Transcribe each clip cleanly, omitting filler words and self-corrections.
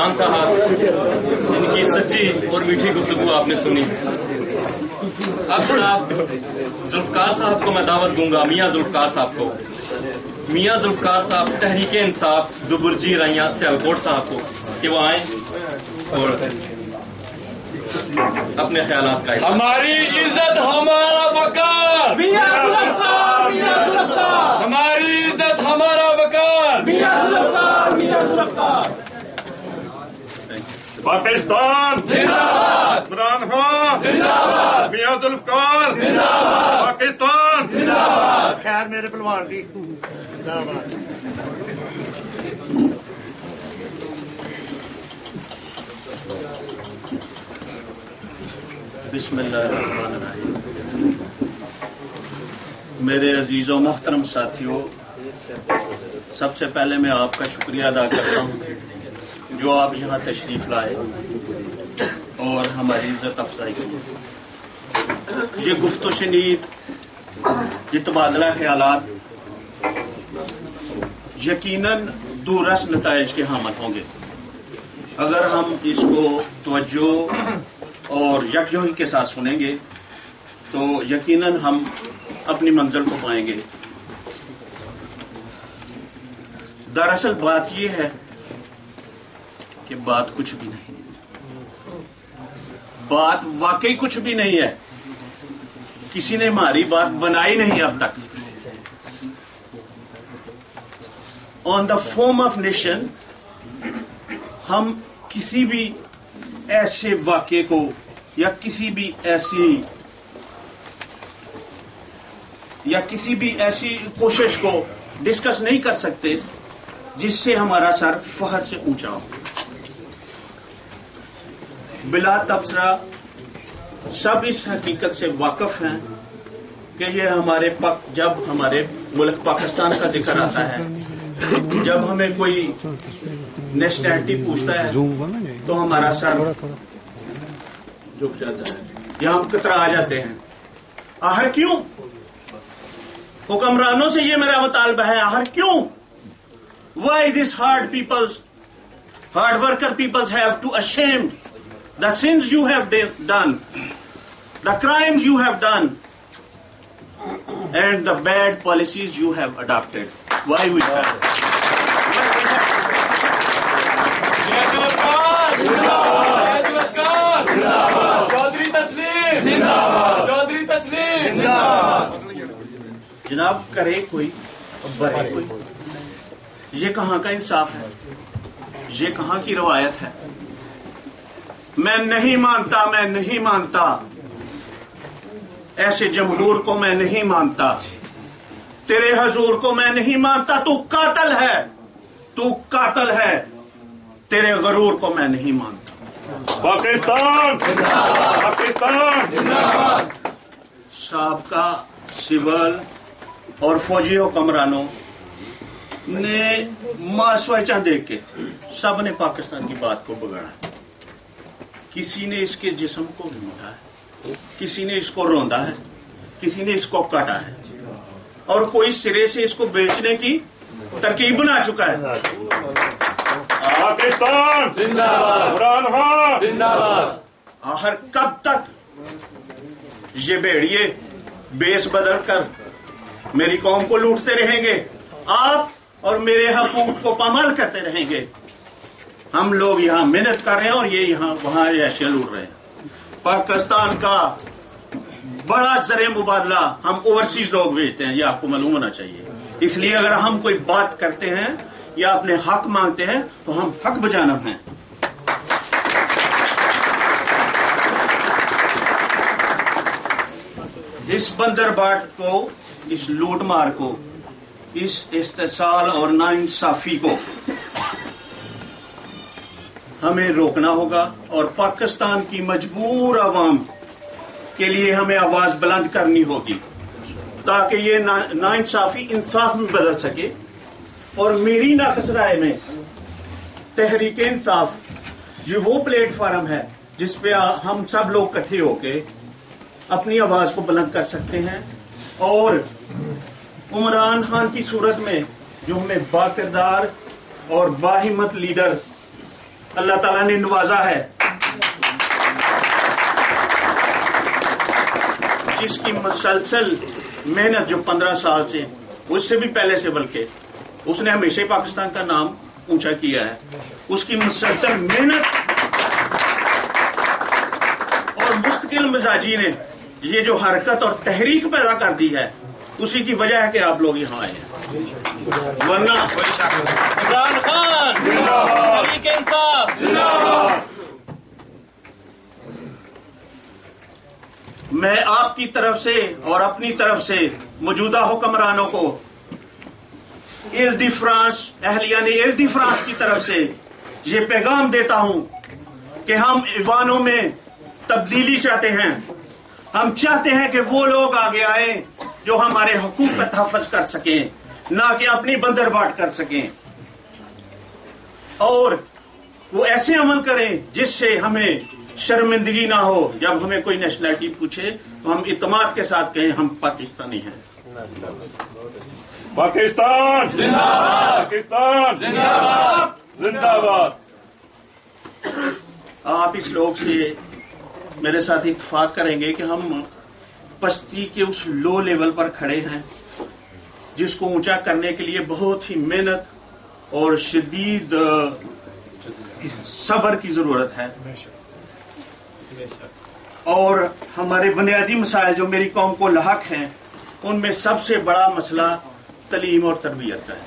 खान साहब, इनकी सच्ची और मीठी गुफ्तगू आपने सुनी। अब जनाब जुल्फकार साहब को मैं दावत दूंगा, मियाँ जुल्फकार साहब को। मियाँ जुल्फकार साहब तहरीक इंसाफ दुबुर्जी रैया सियालकोट साहब को कि वो आए और अपने ख्यालात का। हमारी इज्जत हमारा वकार, हमारी इज्जत हमारा वकार। पाकिस्तान जिंदाबाद, इमरान खान जिंदाबाद, मियां जुल्फकार जिंदाबाद, पाकिस्तान जिंदाबाद। खैर मेरे पहलवान जी जिंदाबाद। बिस्मिल्लाहिर्रहमानिर्रहीम। मेरे अजीज़ों मोहतरम साथियों, सबसे पहले मैं आपका शुक्रिया अदा करता हूँ जो आप यहाँ तशरीफ लाए और हमारी इज्जत अफजाई की। ये गुफ्तो शनीद, ये तबादला ख्यालात यकीनन दूरस नताइज के हामिल होंगे अगर हम इसको तवज्जो और यकजोही के साथ सुनेंगे तो यकीनन हम अपनी मंजिल को पाएंगे। दरअसल बात यह है कि बात कुछ भी नहीं, बात वाकई कुछ भी नहीं है। किसी ने हमारी बात बनाई नहीं अब तक। On the form of nation हम किसी भी ऐसे वाक्य को या किसी भी ऐसी कोशिश को डिस्कस नहीं कर सकते जिससे हमारा सर फहर से ऊंचा हो। बिला तबसरा सब इस हकीकत से वाकिफ हैं कि ये जब हमारे मुल्क पाकिस्तान का जिक्र आता है, जब हमें कोई नेशनैलिटी पूछता है तो हमारा सर झुक जाता है या हम कतरा आ जाते हैं। आखिर क्यों? हुक्मरानों से ये मेरा मुतालबा है, आखिर क्यों? Why these hard worker peoples have to ashamed the sins you have done, the crimes you have done, and the bad policies you have adopted? Why we have? Chaudhary तस्लीम जिंदाबाद, चौधरी तस्लीम जिंदाबाद। जनाब करे कोई बरे कोई, ये कहाँ का इंसाफ है? ये कहाँ की रवायत है? मैं नहीं मानता ऐसे जमहूर को मैं नहीं मानता, तेरे हजूर को मैं नहीं मानता। तू कातल है, तेरे गरूर को मैं नहीं मानता। पाकिस्तान जिंदाबाद, पाकिस्तान जिंदाबाद। साबका सिविल और फौजी हुक्मरानों ने मासवाचा देख के सब ने पाकिस्तान की बात को बिगाड़ा। किसी ने इसके जिस्म को ढूंढा है, किसी ने इसको रोंदा है, किसी ने इसको काटा है और कोई सिरे से इसको बेचने की तरकीब बना चुका है। पाकिस्तान जिंदाबाद, इमरान खान जिंदाबाद। आखिर कब तक ये भेड़िए बेस बदल कर मेरी कौम को लूटते रहेंगे? आप और मेरे हकूक को पामाल करते रहेंगे। हम लोग यहाँ मेहनत कर रहे हैं और ये यहाँ वहां ऐसे लूट रहे हैं। पाकिस्तान का बड़ा जरिए मुबादला हम ओवरसीज लोग भेजते हैं, ये आपको मालूम होना चाहिए। इसलिए अगर हम कोई बात करते हैं या अपने हक मांगते हैं तो हम हक बजानब हैं। इस बंदरबाट को, इस लूटमार को, इस इस्तेसाल और नाइंसाफी को हमें रोकना होगा और पाकिस्तान की मजबूर आवाम के लिए हमें आवाज बुलंद करनी होगी ताकि ये नाइंसाफी इंसाफ में बदल सके। और मेरी नाकस राय में तहरीक इंसाफ ये वो प्लेटफार्म है जिस पे हम सब लोग इकट्ठे होके अपनी आवाज को बुलंद कर सकते हैं और इमरान खान की सूरत में जो हमें बाकिरदार और बाहिम्मत लीडर अल्लाह ताला ने नवाजा है, जिसकी मुसलसल मेहनत जो 15 साल से, उससे भी पहले से, बल्कि उसने हमेशा ही पाकिस्तान का नाम ऊंचा किया है, उसकी मुसलसल मेहनत और मुस्तकिल मिजाजी ने ये जो हरकत और तहरीक पैदा कर दी है, उसी की वजह है कि आप लोग यहाँ आए हैं। वरना इमरान खान तहरीक इंसाफ, मैं आपकी तरफ से और अपनी तरफ से मौजूदा हुक्मरानों को इल्दी फ्रांस, अहलियान इल्दी फ्रांस की तरफ से ये पैगाम देता हूं कि हम ईवानों में तब्दीली चाहते हैं। हम चाहते हैं कि वो लोग आगे आए जो हमारे हुकूक का तहफ़्फ़ुज़ कर सकें, ना कि अपनी बंदरबाट कर सकें, और वो ऐसे अमल करें जिससे हमें शर्मिंदगी ना हो। जब हमें कोई नेशनलिटी पूछे तो हम इत्मीनान के साथ कहें हम पाकिस्तानी हैं। पाकिस्तान जिंदाबाद, पाकिस्तान जिंदाबाद, जिंदाबाद। आप इस लोग से मेरे साथ इत्तेफाक करेंगे कि हम पस्ती के उस लो लेवल पर खड़े हैं जिसको ऊंचा करने के लिए बहुत ही मेहनत और शदीद सब्र की जरूरत है। और हमारे बुनियादी मसाइल जो मेरी कौम को लाहक हैं, उनमें सबसे बड़ा मसला तलीम और तरबियत का है।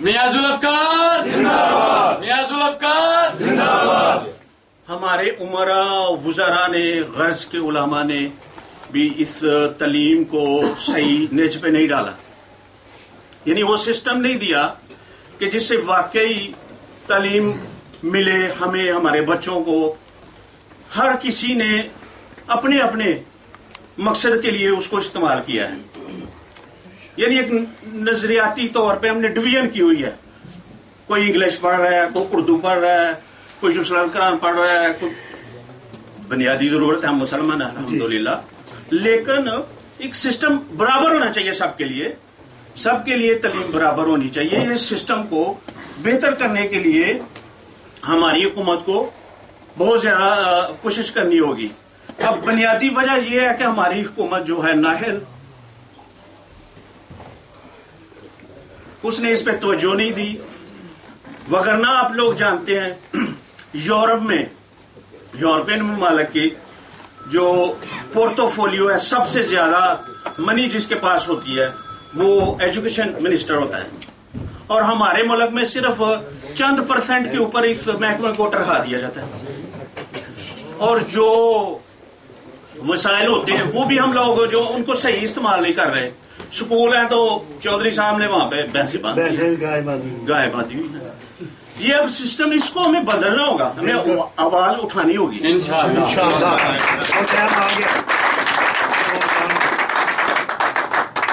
मियां जुल्फ़कार जिंदाबाद, मियां जुल्फ़कार जिंदाबाद। हमारे उमरा वुज़रा ने, गर्ज के उलमा ने भी इस तलीम को सही नेज पे नहीं डाला, यानी वो सिस्टम नहीं दिया कि जिससे वाकई तालीम मिले हमें, हमारे बच्चों को। हर किसी ने अपने अपने मकसद के लिए उसको इस्तेमाल किया है, यानी एक नजरियाती तौर पे हमने डिवीजन की हुई है। कोई इंग्लिश पढ़ रहा है, कोई उर्दू पढ़ रहा है, कोई जुस्लान कुरान पढ़ रहा है, कोई बुनियादी जरूरत है, हम मुसलमान हैं अल्हम्दुलिल्लाह, लेकिन एक सिस्टम बराबर होना चाहिए सबके लिए। सबके लिए तालीम बराबर होनी चाहिए। इस सिस्टम को बेहतर करने के लिए हमारी हुकूमत को बहुत ज्यादा कोशिश करनी होगी। अब बुनियादी वजह यह है कि हमारी हुकूमत जो है नाहिल, उसने इस पे तवज्जो नहीं दी। वगरना आप लोग जानते हैं यूरोप में, यूरोपियन ममालिक की जो पोर्टफोलियो है, सबसे ज्यादा मनी जिसके पास होती है वो एजुकेशन मिनिस्टर होता है, और हमारे मुल्क में सिर्फ चंद % के ऊपर इस महकमे को टरहा दिया जाता है। और जो वसाइल होते हैं वो भी हम लोग जो उनको सही इस्तेमाल नहीं कर रहे। स्कूल है तो चौधरी साहब ने वहां पे भैंसे गाय बांधी हुई है। ये अब सिस्टम, इसको हमें बदलना होगा, हमें आवाज उठानी होगी इंशाअल्लाह।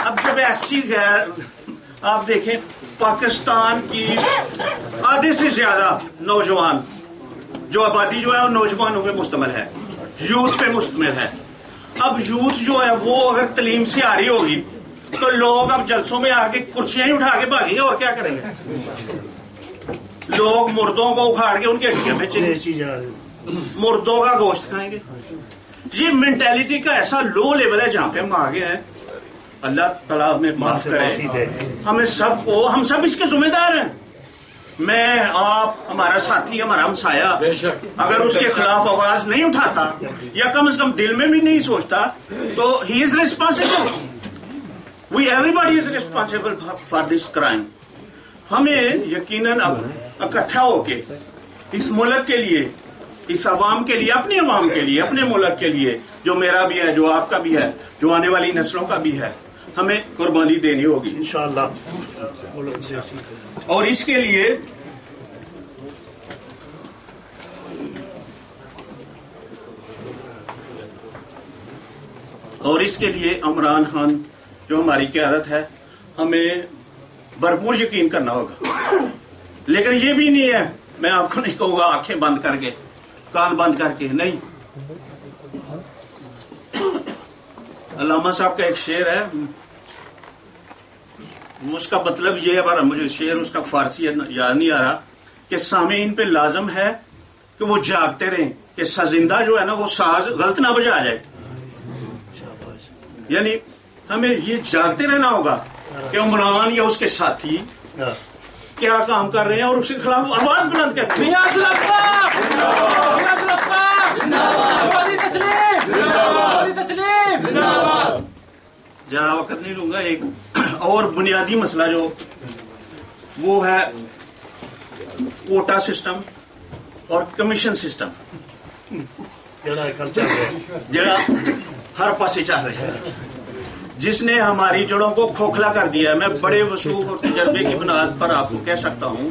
अब जब ऐसी गैर, आप देखें पाकिस्तान की आधे से ज्यादा नौजवान जो आबादी जो है वो नौजवानों पे मुश्तमिल है, यूथ पे मुश्तमिल है। अब यूथ जो है वो अगर तालीम से आ रही होगी तो लोग अब जलसों में आके कुर्सियां ही उठा के भागेंगे, और क्या करेंगे? लोग मुर्दों को उखाड़ के उनके हड्डियां बेचेंगे, मुर्दों का गोश्त खाएंगे। ये मेंटेलिटी का ऐसा लो लेवल है जहां पे हम आ गए हैं। अल्लाह ताला हमें माफ करे, हमें सबको, हम सब इसके जिम्मेदार हैं। मैं, आप, हमारा साथी, हमारा हमसाया अगर उसके खिलाफ आवाज नहीं उठाता या कम से कम दिल में भी नहीं सोचता तो he is responsible. We everybody is responsible for this crime. हमें यकीनन अब इकट्ठा होके इस मुल्क के लिए, इस अवाम के लिए, अपनी अवाम के लिए, अपने मुल्क के लिए, जो मेरा भी है, जो आपका भी है, जो आने वाली नस्लों का भी है, हमें कुर्बानी देनी होगी इंशाअल्लाह। और इसके लिए इमरान खान जो हमारी क़यादत है, हमें भरपूर यकीन करना होगा। लेकिन ये भी नहीं है, मैं आपको नहीं कहूंगा आंखें बंद करके, कान बंद करके, नहीं। अल्लामा साहब का एक शेर है, اس کا مطلب یہ ہے، پر مجھے شعر اس کا فارسی یاد نہیں آ رہا، کہ سامعین پہ لازم ہے کہ وہ جاگتے رہیں، کہ سازندہ جو ہے نا وہ ساز غلط نہ بجا جائے. یعنی ہمیں یہ جاگتے رہنا ہوگا کہ عمران یا اس کے ساتھی کیا کام کر رہے ہیں اور اس کے خلاف آواز بلند کرتے ہیں. زیادہ وقت نہیں لوں گا. ایک اور بنیادی مسئلہ جو وہ ہے کوٹا سسٹم اور کمیشن سسٹم، جڑا ہر پاسے چل رہا ہے، جس نے ہماری جڑوں کو کھوکھلا کر دیا ہے. میں بڑے وسوخ اور تجربے کی بنیاد پر آپ کو کہہ سکتا ہوں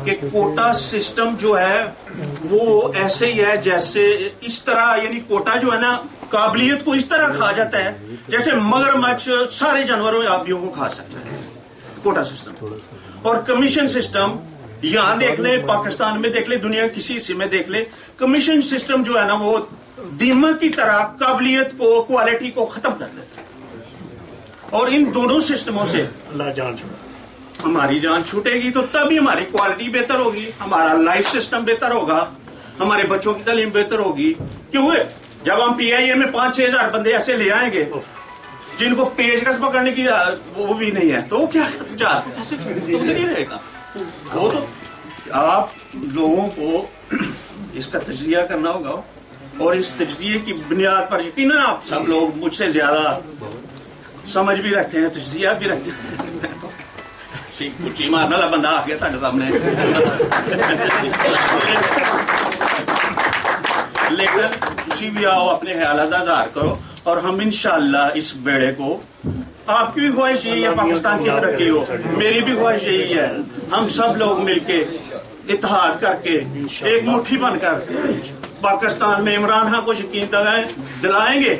کہ کوٹا سسٹم جو ہے وہ ایسے ہی ہے جیسے اس طرح، یعنی کوٹا جو ہے نا قابلیت کو اس طرح کھا جاتا ہے جیسے مگرمچھ سارے جانوروں یا آبیوں کو کھا سکتا ہے کوٹا سسٹم. اور کمیشن سسٹم یہاں دیکھ لیں، پاکستان میں دیکھ لیں، دنیا کسی حصے میں دیکھ لیں، کمیشن سسٹم جو ہے نا وہ دیمک کی طرح قابلیت کو، کوالٹی کو ختم کر دیتا ہے. اور ان دونوں سسٹموں سے ہماری جان چھوٹے گی تو تبھی ہماری کوالٹی بہتر ہوگی، ہمارا لائف سسٹم بہتر ہوگا، ہمارے بچوں کی تعلیم بہتر ہوگی. کیوں ہے جب ہم پی آئی اے میں 5-6 ہزار بندے ایسے لے آئیں گے جن کو پیشکش پکڑنے کی وہ بھی نہیں ہے تو وہ کیا کیسے نہیں رہے گا. وہ تو آپ لوگوں کو اس کا تجزیہ کرنا ہوگا اور اس تجزیے کی بنیاد پر یقیناً آپ سب لوگ مجھ سے زیادہ سمجھ بھی رکھتے ہیں، تجزیہ بھی رکھتے ہیں. کچھ مارنے والا بندہ آ گیا تھوڑے سامنے، لیکن کسی بھی آؤ اپنے خیالات اظہار کرو اور ہم انشاءاللہ اس بیڑے کو، آپ کی بھی خواہش یہی ہے پاکستان کی ترقی ہو، میری بھی خواہش یہی ہے، ہم سب لوگ مل کے اتحاد کر کے ایک مٹھی بن کر پاکستان میں عمران خان کو یقین دلائیں گے.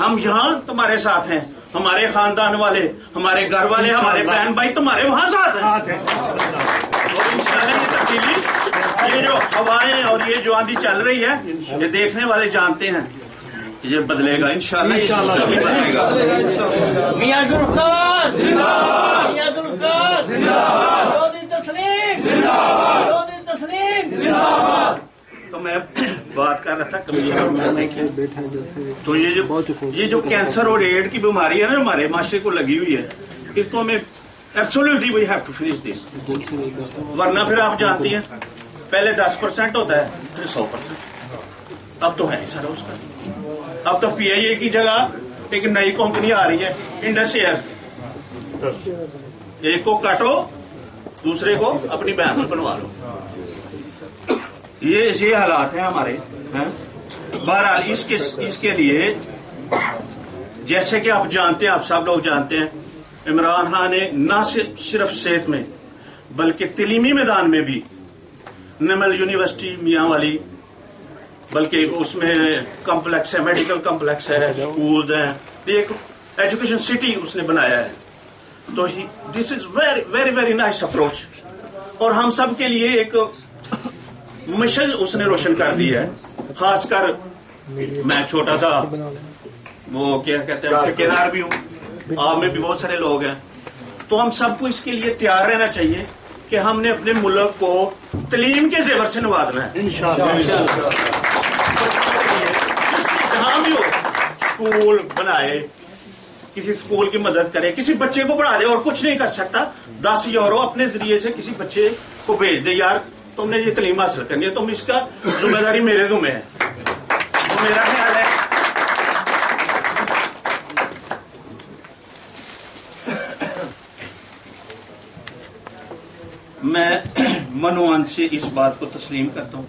ہم یہاں تمہارے ساتھ ہیں، ہمارے خاندان والے، ہمارے گھر والے، ہمارے بہن بھائی تمہارے وہاں ساتھ ہیں. اور انشاءاللہ یہ تبدیلی، یہ جو ہوائیں اور یہ جو آندھی چل رہی ہے، یہ دیکھنے والے جانتے ہیں یہ بدلے گا انشاءاللہ. بدلے گا. میاں ذوالفقار زندہ باد، میاں ذوالفقار زندہ باد، چودھری تسلیم زندہ باد، چودھری تسلیم زندہ باد. تو میں بات کر رہا تھا کمیشن کی، تو یہ جو کینسر اور ایڈ کی بیماری ہے نا ہمارے معاشرے کو لگی ہوئی ہے، اس کو ہمیں absolutely we have to finish this. ورنہ پھر آپ جانتی ہیں پہلے 10% ہوتا ہے پھر 100%. اب تو ہے نہیں سارا اس کا. اب تو پی آئی اے کی جگہ ایک نئی کمپنی آ رہی ہے انڈس ایئر، ایک کو کاٹو دوسرے کو اپنی بہن سے بنوا لو. یہ حالات ہیں ہمارے. بہرحال اس کے لیے جیسے کہ آپ جانتے ہیں، آپ سب لوگ جانتے ہیں، عمران خان نے نہ صرف صحت میں بلکہ تعلیمی میدان میں بھی نمل یونیورسٹی میاں والی، بلکہ اس میں کمپلیکس ہے، میڈیکل کمپلیکس ہے، اسکولز ہیں، ایک ایجوکیشن سٹی اس نے بنایا ہے. تو this is very very very nice approach. اور ہم سب کے لیے ایک مشن اس نے روشن کر دی ہے. خاص کر میں چھوٹا تھا، وہ کیا کہتے ہیں ٹھیکیدار بھی ہوں، آپ میں بھی بہت سارے لوگ ہیں، تو ہم سب کو اس کے لیے تیار رہنا چاہیے کہ ہم نے اپنے ملک کو تعلیم کے زیور سے نوازنا ہے جہاں بھی ہو. اسکول بنائے، کسی اسکول کی مدد کرے، کسی بچے کو پڑھا دے، اور کچھ نہیں کر سکتا 10 یورو اپنے ذریعے سے کسی بچے کو بھیج دے، یار تم نے یہ تعلیم حاصل کرنی ہے، تم اس کا ذمہ داری میرے ذمہ ہے. تو میرا خیال ہے میں منوان سے اس بات کو تسلیم کرتا ہوں.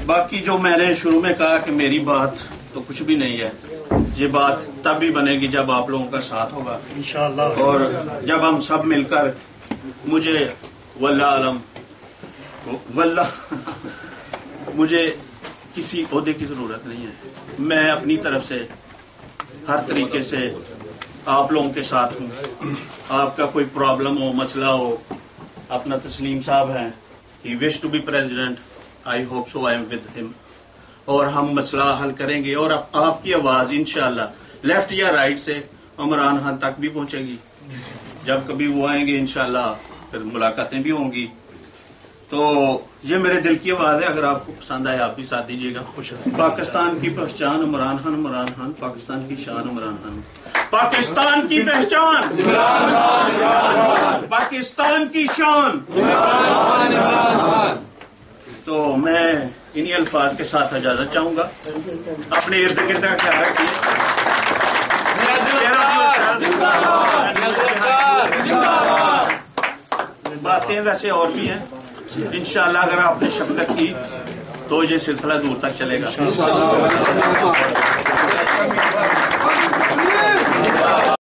باقی جو میں نے شروع میں کہا کہ میری بات تو کچھ بھی نہیں ہے، یہ بات تب بھی بنے گی جب آپ لوگوں کا ساتھ ہوگا انشاءاللہ، اور جب ہم سب مل کر، مجھے واللہ عالم مجھے کسی عہدے کی ضرورت نہیں ہے. میں اپنی طرف سے ہر طریقے سے آپ لوگوں کے ساتھ ہوں. آپ کا کوئی پرابلم ہو، مسئلہ ہو، اپنا تسلیم صاحب ہیں، He wished to be president. I hope so. I am with him. اور ہم مسئلہ حل کریں گے اور آپ کی آواز انشاءاللہ لیفٹ یا رائٹ سے عمران خان تک بھی پہنچے گی. جب کبھی وہ آئیں گے انشاءاللہ پھر ملاقاتیں بھی ہوں گی. تو یہ میرے دل کی آواز ہے. اگر آپ کو پسند آئے آپ بھی ساتھ دیجیے گا. خوش پاکستان کی پہچان عمران خان. عمران خان پاکستان کی شان. عمران خان پاکستان کی پہچان. پاکستان کی شان. تو میں انہی الفاظ کے ساتھ اجازت چاہوں گا. اپنے ارد گرد کا خیال رکھیے. باتیں ویسے اور بھی ہیں. انشاءاللہ اگر آپ نے شفقت کی تو یہ سلسلہ دور تک چلے گا.